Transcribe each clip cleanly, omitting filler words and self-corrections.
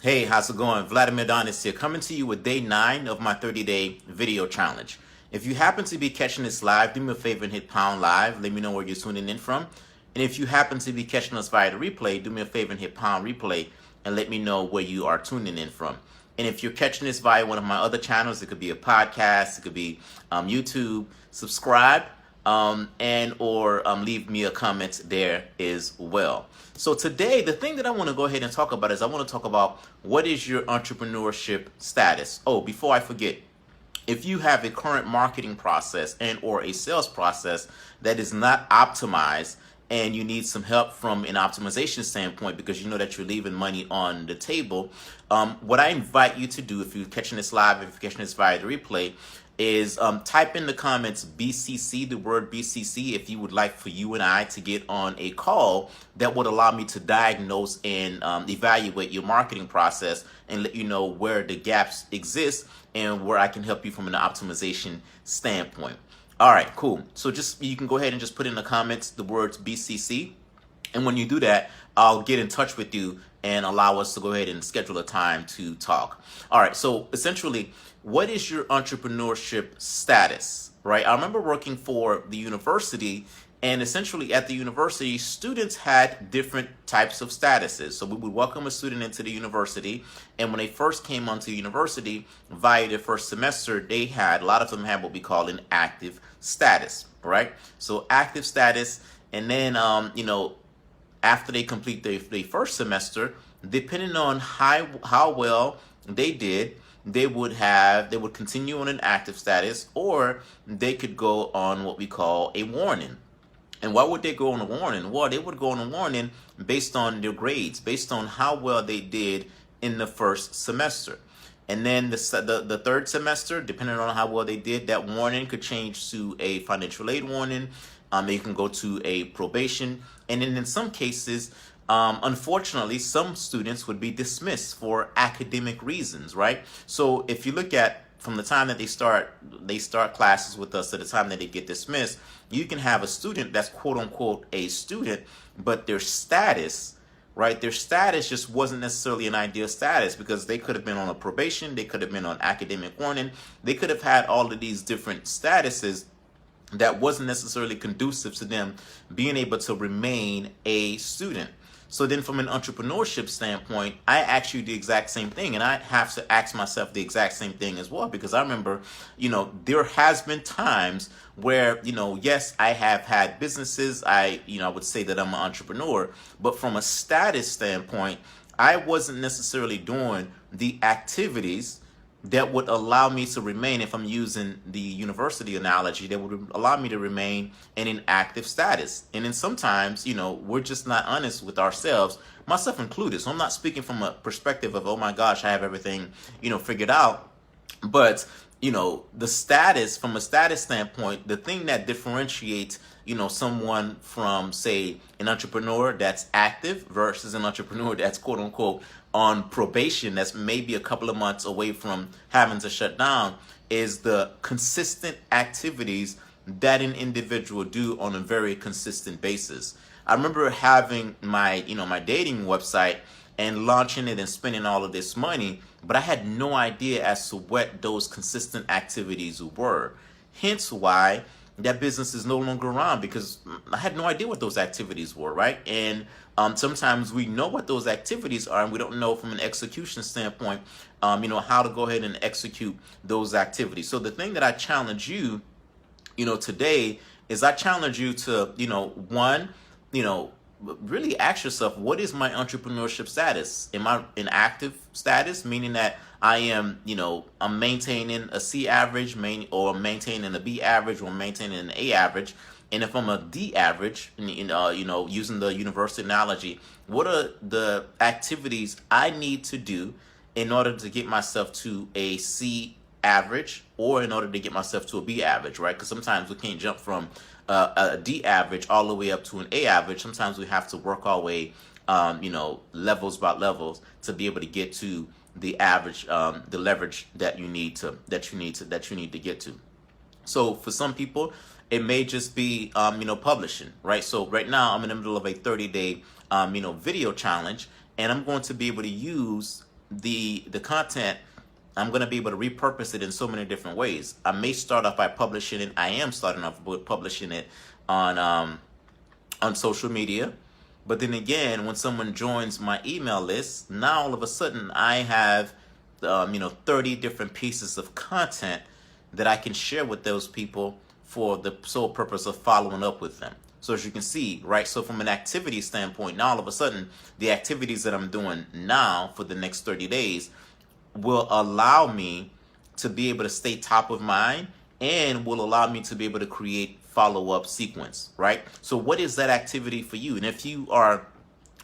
Hey, how's it going? Vladimir Donis here, coming to you with day 9 of my 30-day video challenge. If you happen to be catching this live, do me a favor and hit pound live. Let me know where you're tuning in from. And if you happen to be catching us via the replay, do me a favor and hit pound replay and let me know where you are tuning in from. And if you're catching this via one of my other channels, it could be a podcast, it could be YouTube, subscribe and or leave me a comment there as well. So today, the thing that I want to go ahead and talk about is I want to talk about what is your entrepreneurship status. Oh, before I forget, if you have a current marketing process and or a sales process that is not optimized and you need some help from an optimization standpoint because you know that you're leaving money on the table, what I invite you to do, if you're catching this live, if you're catching this via the replay, is type in the comments BCC, the word BCC, if you would like for you and I to get on a call that would allow me to diagnose and evaluate your marketing process and let you know where the gaps exist and where I can help you from an optimization standpoint. All right, cool. So you can go ahead and just put in the comments the words BCC. And when you do that, I'll get in touch with you and allow us to go ahead and schedule a time to talk. All right, so essentially, what is your entrepreneurship status, right? I remember working for the university, and essentially at the university, students had different types of statuses. So we would welcome a student into the university, and when they first came onto the university via their first semester, a lot of them had what we call an active status, right? So active status, and then, after they complete their first semester, depending on how well they did, they would continue on an active status, or they could go on what we call a warning. And why would they go on a warning? Well, they would go on a warning based on their grades, based on how well they did in the first semester. And then the third semester, depending on how well they did, that warning could change to a financial aid warning. They can go to a probation. And then in some cases, unfortunately, some students would be dismissed for academic reasons, right? So if you look at from the time that they start classes with us to the time that they get dismissed, you can have a student that's quote unquote a student, but their status, right? Their status just wasn't necessarily an ideal status because they could have been on a probation, they could have been on academic warning, they could have had all of these different statuses that wasn't necessarily conducive to them being able to remain a student. So then from an entrepreneurship standpoint, I ask you the exact same thing, and I have to ask myself the exact same thing as well, because I remember, there has been times where, yes, I have had businesses. I would say that I'm an entrepreneur, but from a status standpoint, I wasn't necessarily doing the activities that would allow me to remain, if I'm using the university analogy, that would allow me to remain in an active status. And then sometimes, we're just not honest with ourselves, myself included. So I'm not speaking from a perspective of, oh my gosh, I have everything, figured out. But, the status, from a status standpoint, the thing that differentiates, someone from, say, an entrepreneur that's active versus an entrepreneur that's quote unquote on probation, that's maybe a couple of months away from having to shut down, is the consistent activities that an individual do on a very consistent basis. I remember having my dating website and launching it and spending all of this money, but I had no idea as to what those consistent activities were. Hence why that business is no longer around, because I had no idea what those activities were, right? And sometimes we know what those activities are, and we don't know from an execution standpoint, how to go ahead and execute those activities. So the thing that I challenge you, today is I challenge you to, one, really ask yourself, what is my entrepreneurship status? Am I in active status, meaning that I am, I'm maintaining a C average, or maintaining a B average, or maintaining an A average? And if I'm a D average, using the university analogy, what are the activities I need to do in order to get myself to a C average, or in order to get myself to a B average, right? Because sometimes we can't jump from a D average all the way up to an A average. Sometimes we have to work our way, levels by levels to be able to get to the average, the leverage that you need to get to. So for some people, it may just be, publishing, right? So right now I'm in the middle of a 30-day, video challenge, and I'm going to be able to use the content, I'm going to be able to repurpose it in so many different ways. I may start off by publishing it. I am starting off with publishing it on social media. But then again, when someone joins my email list, now all of a sudden I have 30 different pieces of content that I can share with those people for the sole purpose of following up with them. So as you can see, right, so from an activity standpoint, now all of a sudden, the activities that I'm doing now for the next 30 days will allow me to be able to stay top of mind and will allow me to be able to create follow-up sequence, right? So what is that activity for you? And if you are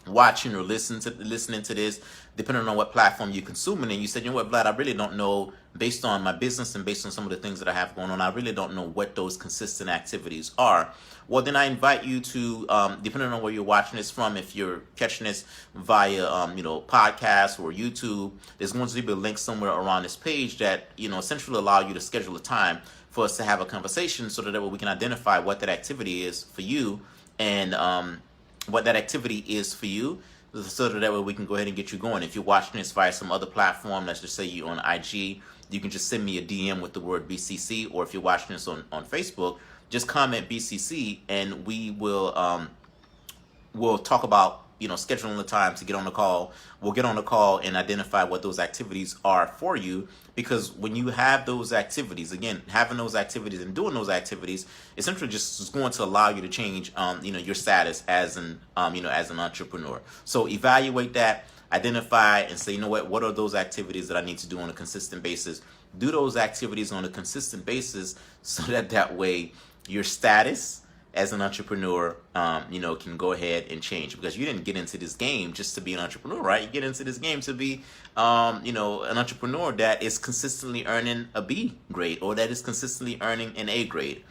watching or listening to this, depending on what platform you're consuming, and you said, you know what, Vlad, I really don't know, based on my business and based on some of the things that I have going on, I really don't know what those consistent activities are. Well, then I invite you to, depending on where you're watching this from, if you're catching this via, podcast or YouTube, there's going to be a link somewhere around this page that, essentially allow you to schedule a time for us to have a conversation so that we can identify what that activity is for you and, what that activity is for you, so that way we can go ahead and get you going. If you're watching this via some other platform, let's just say you're on IG, you can just send me a DM with the word BCC, or if you're watching this on Facebook, just comment BCC and we will we'll talk about scheduling the time to get on the call. We'll get on the call and identify what those activities are for you, because when you have those activities, again, having those activities and doing those activities, essentially just is going to allow you to change your status as an as an entrepreneur. So evaluate that, identify and say, what are those activities that I need to do on a consistent basis? Do those activities on a consistent basis so that way your status as an entrepreneur, can go ahead and change, because you didn't get into this game just to be an entrepreneur, right? You get into this game to be, an entrepreneur that is consistently earning a B grade or that is consistently earning an A grade.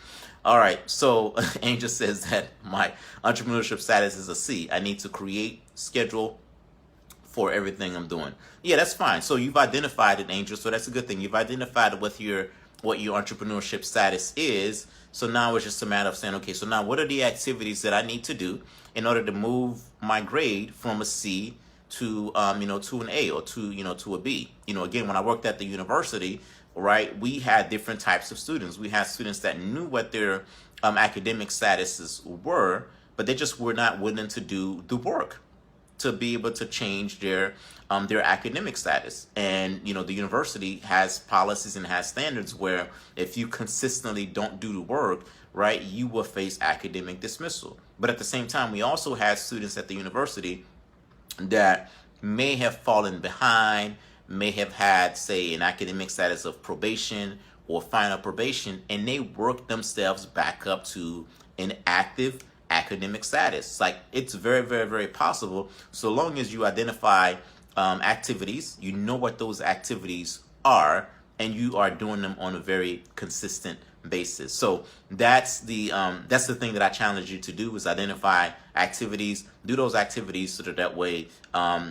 All right. So Angel says that my entrepreneurship status is a C. I need to create, schedule for everything I'm doing. Yeah, that's fine. So you've identified it, Angel. So that's a good thing. You've identified what your entrepreneurship status is. So now it's just a matter of saying, okay, so now what are the activities that I need to do in order to move my grade from a C to, to an A or to a B? Again, when I worked at the university, right, we had different types of students. We had students that knew what their academic statuses were, but they just were not willing to do the work to be able to change their academic status. And the university has policies and has standards where if you consistently don't do the work, right, you will face academic dismissal. But at the same time, we also had students at the university that may have fallen behind, may have had, say, an academic status of probation or final probation, and they worked themselves back up to an active academic status. Like, it's very, very, very possible, so long as you identify activities, you know what those activities are, and you are doing them on a very consistent basis. So that's the thing that I challenge you to do, is identify activities, do those activities so that way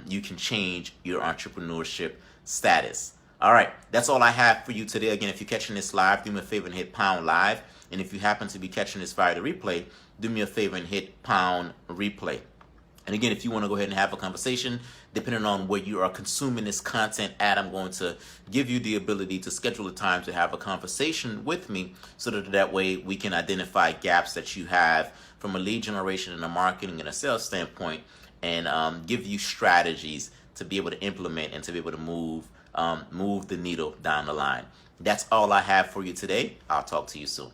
you can change your entrepreneurship status. All right, that's all I have for you today. Again, if you're catching this live, do me a favor and hit pound live. And if you happen to be catching this via the replay, do me a favor and hit pound replay. And again, if you want to go ahead and have a conversation, depending on where you are consuming this content at, I'm going to give you the ability to schedule a time to have a conversation with me so that way we can identify gaps that you have from a lead generation and a marketing and a sales standpoint, and give you strategies to be able to implement and to be able to move the needle down the line. That's all I have for you today. I'll talk to you soon.